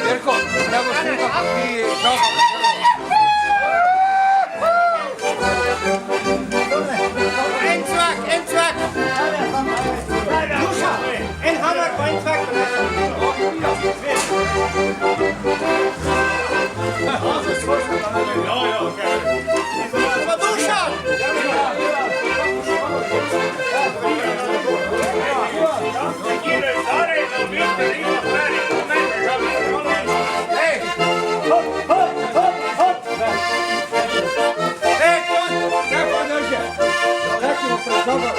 Jerko, nego snimka i Ein Track! Duscha! Ein Hammer, ein Track! Duscha! Hey! Hop, hop, hop, hop! Hey, kako nože? Kako pred dobro?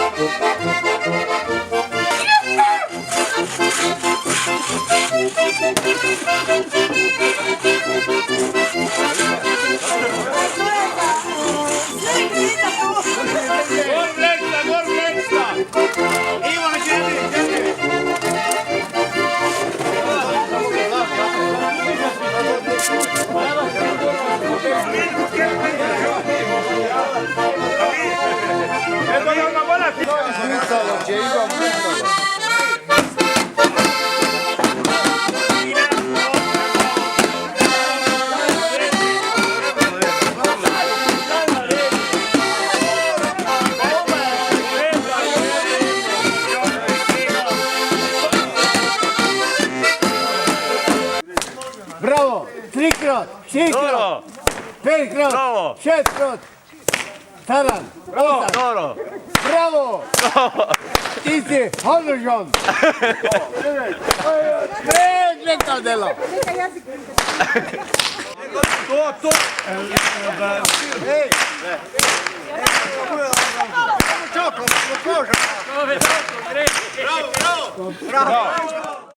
Bravo! 3 krot, 4 krot, 5 krot, 6 krot. Taran! Dobro! Bravo! Ti si održan! Prekrasno delo! To! Ej! Bravo!